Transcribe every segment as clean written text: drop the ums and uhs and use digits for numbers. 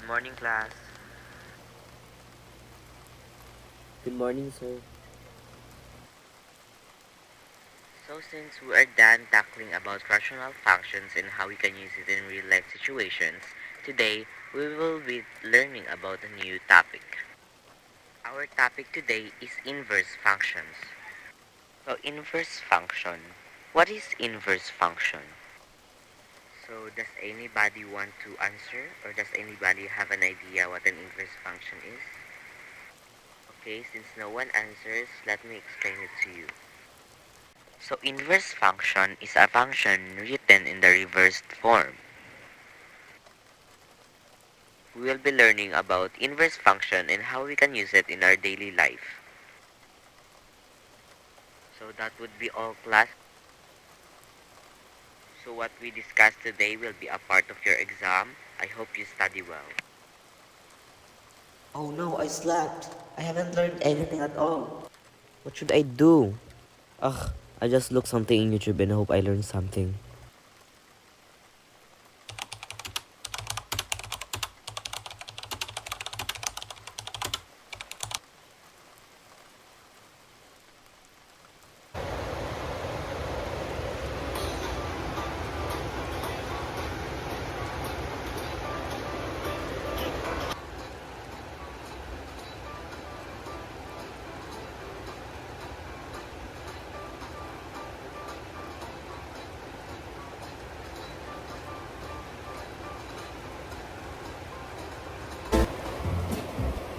morning, class. Good morning, sir. So since we are done tackling about rational functions and how we can use it in real-life situations, today we will be learning about a new topic. Our topic today is inverse functions. So inverse function. What is inverse function? So does anybody want to answer, or does anybody have an idea what an inverse function is? Okay, since no one answers, let me explain it to you. So inverse function is a function written in the reversed form. We will be learning about inverse function and how we can use it in our daily life. So that would be all, class. So what we discussed today will be a part of your exam. I hope you study well. Oh no, I slept. I haven't learned anything at all. What should I do? Ugh, I just looked something in YouTube and hope I learned something.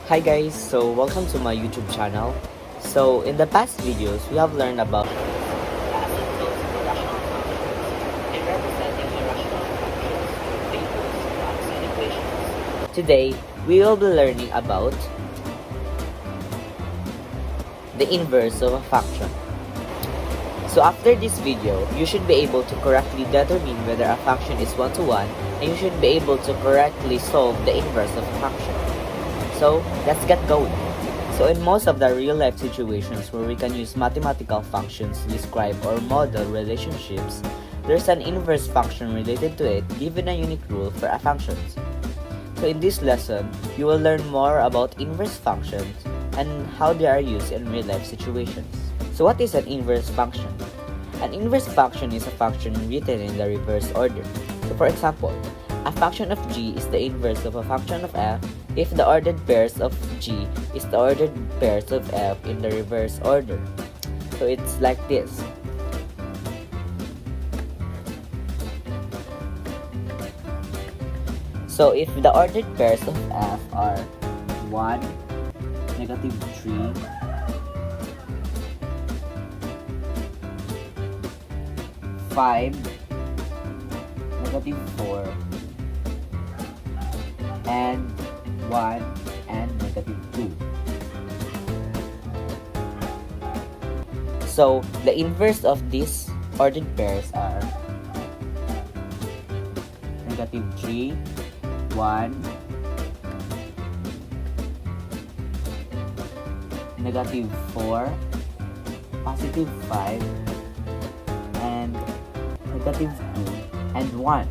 Hi guys, so welcome to my YouTube channel. So in the past videos, we have learned about asymptotes for rational functions and representing irrational functions with tables, graphs, and equations. Today, we will be learning about the inverse of a function. So after this video, you should be able to correctly determine whether a function is one-to-one, and you should be able to correctly solve the inverse of a function. So let's get going. So in most of the real-life situations where we can use mathematical functions to describe or model relationships, there's an inverse function related to it given a unique rule for a function. So in this lesson, you will learn more about inverse functions and how they are used in real-life situations. So what is an inverse function? An inverse function is a function written in the reverse order. So for example, a function of g is the inverse of a function of f if the ordered pairs of g is the ordered pairs of f in the reverse order. So it's like this. So if the ordered pairs of f are 1, -3, 5, -4, and 1 and -2. So the inverse of these ordered pairs are -3, 1, -4, +5, and -2 and 1.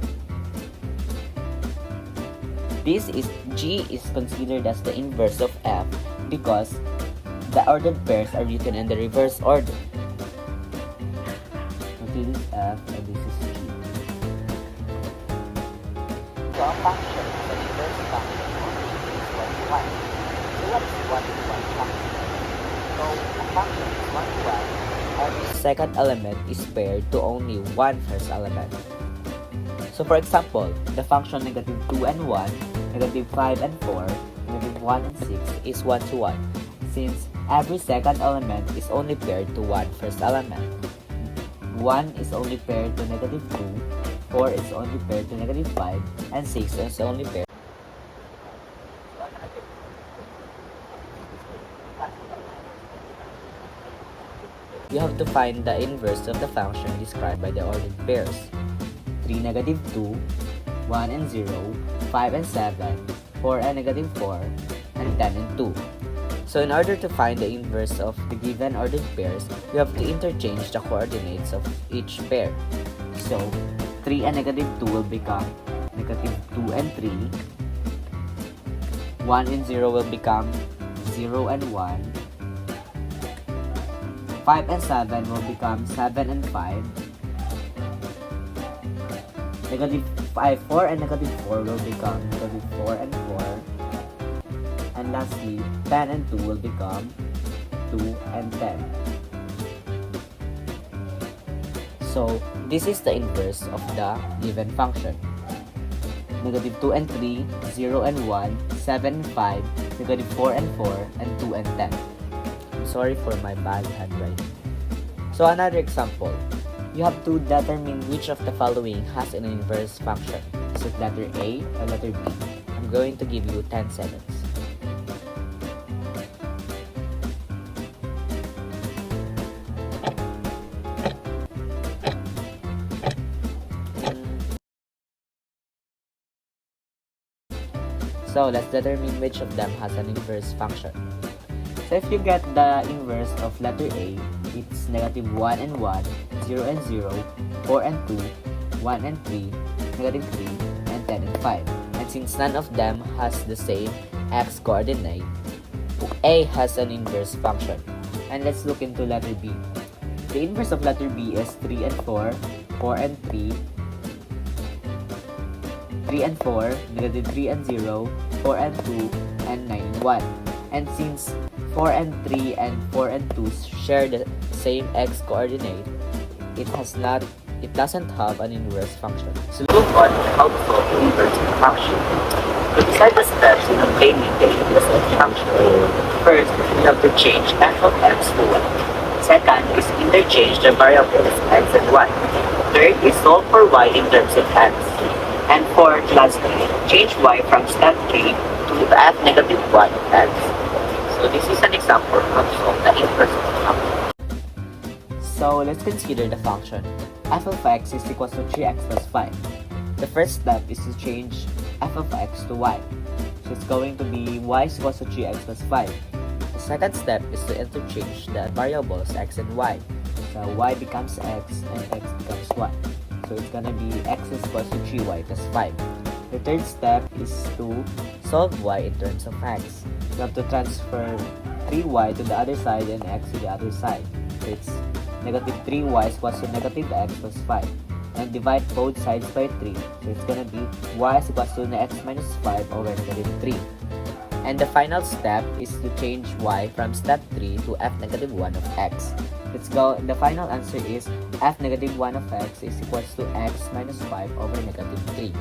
This is G is considered as the inverse of F because the ordered pairs are written in the reverse order. So this is F and this is G. So a function is an inverse function only if it is 1 to 1. So what is 1 to 1 function? So a function is 1 to 1. Every second element is paired to only one first element. So for example, the function -2 and 1, -5 and 4, -1 and 6 is 1 to 1, since every second element is only paired to one first element. 1 is only paired to -2, 4 is only paired to -5, and 6 is only paired. You have to find the inverse of the function described by the ordered pairs. 3, -2, 1 and 0, 5 and 7, 4 and -4, and 10 and 2. So in order to find the inverse of the given ordered pairs, we have to interchange the coordinates of each pair. So 3 and -2 will become -2 and 3, 1 and 0 will become 0 and 1. 5 and 7 will become 7 and 5. Negative 5, 4 and negative 4 will become negative 4 and 4. And lastly, 10 and 2 will become 2 and 10. So, this is the inverse of the given function. Negative 2 and 3, 0 and 1, 7 and 5, negative 4 and 4, and 2 and 10. I'm sorry for my bad handwriting. So another example, you have to determine which of the following has an inverse function. Is it letter A or letter B? I'm going to give you 10 seconds. So let's determine which of them has an inverse function. So if you get the inverse of letter A, it's negative 1 and 1, 0 and 0, 4 and 2, 1 and 3, negative 3, and 10 and 5. And since none of them has the same x coordinate, A has an inverse function. And let's look into letter B. The inverse of letter B is 3 and 4, 4 and 3, 3 and 4, negative 3 and 0, 4 and 2, and 9 and 1. And since 4 and 3 and 4 and 2 share the same x coordinate, it doesn't have an inverse function. So move on to how to solve the inverse function. To decide the steps in obtaining the inverse of function, first, we have to change f of x to y. Second is interchange the variables x and y. Third is solve for y in terms of x. And fourth, lastly, change y from step 3 to f negative 1 of x. So this is an example of how to solve the inverse of the function. So let's consider the function. F of x is equal to 3x plus 5. The first step is to change f of x to y. So it's going to be y is equal to 3x plus 5. The second step is to interchange the variables x and y. So y becomes x and x becomes y. So it's gonna be x is equal to 3y plus 5. The third step is to solve y in terms of x. You have to transfer 3y to the other side and x to the other side. So it's negative 3y is equal to negative x plus 5. And divide both sides by 3. So it's gonna be y is equal to x minus 5 over negative 3. And the final step is to change y from step 3 to f negative 1 of x. Let's go. The final answer is f negative 1 of x is equal to x minus 5 over negative 3.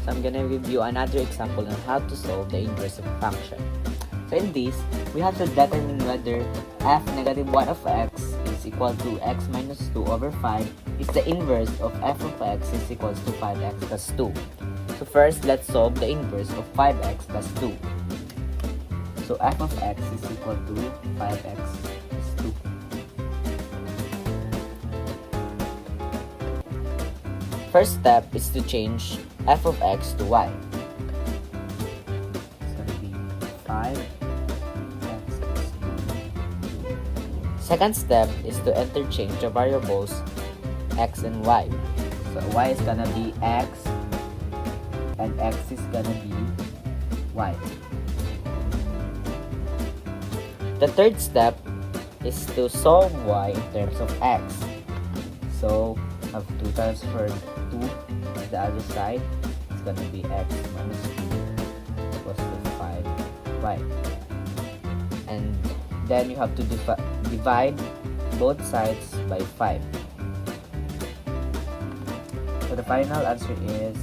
So I'm gonna give you another example on how to solve the inverse of a function. So in this, we have to determine whether f negative 1 of x is equal to x minus 2 over 5 is the inverse of f of x is equal to 5x plus 2. So first, let's solve the inverse of 5x plus 2. So f of x is equal to 5x plus 2. First step is to change f of x to y. It's going to be 5x plus 2. Second step is to interchange the variables x and y. So y is going to be x and x is going to be y. The third step is to solve y in terms of x. So have to transfer 2 to the other side. It's gonna be x minus 2 equals to 5y. And then you have to divide both sides by 5. So the final answer is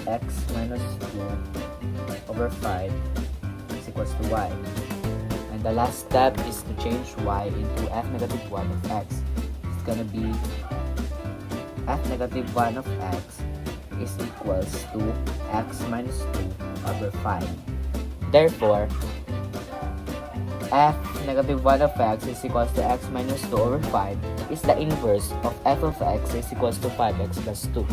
x minus 2 over 5 is equals to y. And the last step is to change y into f negative 1 of x. It's gonna be f negative 1 of x is equals to x minus 2 over 5. Therefore, f negative 1 of x is equals to x minus 2 over 5 is the inverse of f of x is equals to 5x plus 2.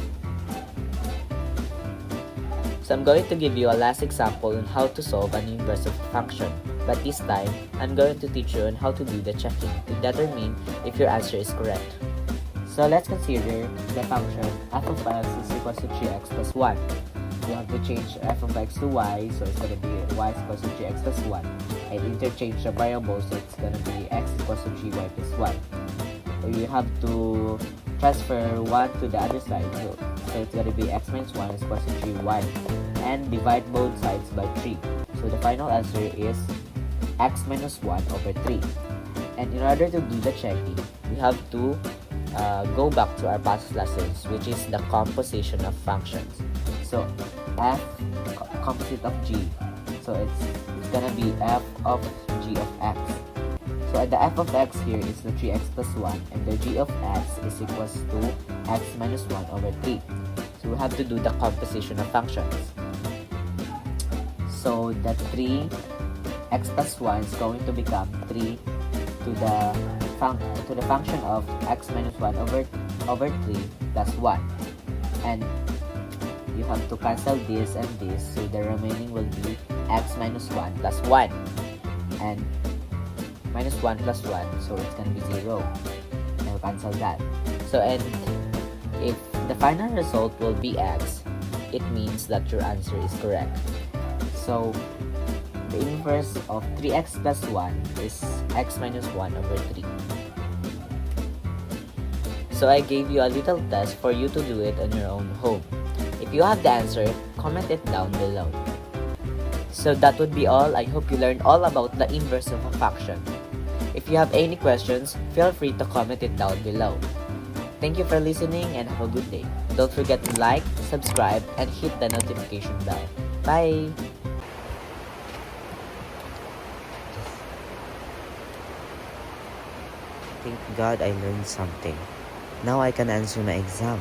So I'm going to give you a last example on how to solve an inverse of a function. But this time, I'm going to teach you on how to do the checking to determine if your answer is correct. So let's consider the function f of x is equal to 3x plus 1. you have to change f of x to y, so it's going to be y is equals to 3x plus 1, and interchange the variables, so it's going to be x equals to 3y plus 1. So you have to transfer 1 to the other side, so it's going to be x minus 1 is equals to 3y, and divide both sides by 3. So the final answer is x minus 1 over 3. And in order to do the checking, we have to go back to our past lessons, which is the composition of functions. So f composite of g, so it's gonna be f of g of x. So the f of x here is the 3x plus 1, and the g of x is equals to x minus 1 over 3. So we have to do the composition of functions. So the 3x plus 1 is going to become 3 to the function of x minus 1 over 3 plus 1. And you have to cancel this and this, so the remaining will be x minus 1 plus 1. And minus 1 plus 1, so it's gonna be 0. And we'll cancel that. So, and if the final result will be x, it means that your answer is correct. So the inverse of 3x plus 1 is x minus 1 over 3. So I gave you a little test for you to do it on your own home. If you have the answer, comment it down below. So that would be all. I hope you learned all about the inverse of a function. If you have any questions, feel free to comment it down below. Thank you for listening and have a good day. Don't forget to like, subscribe, and hit the notification bell. Bye! Thank God I learned something. Now I can answer my exam.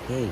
Yay!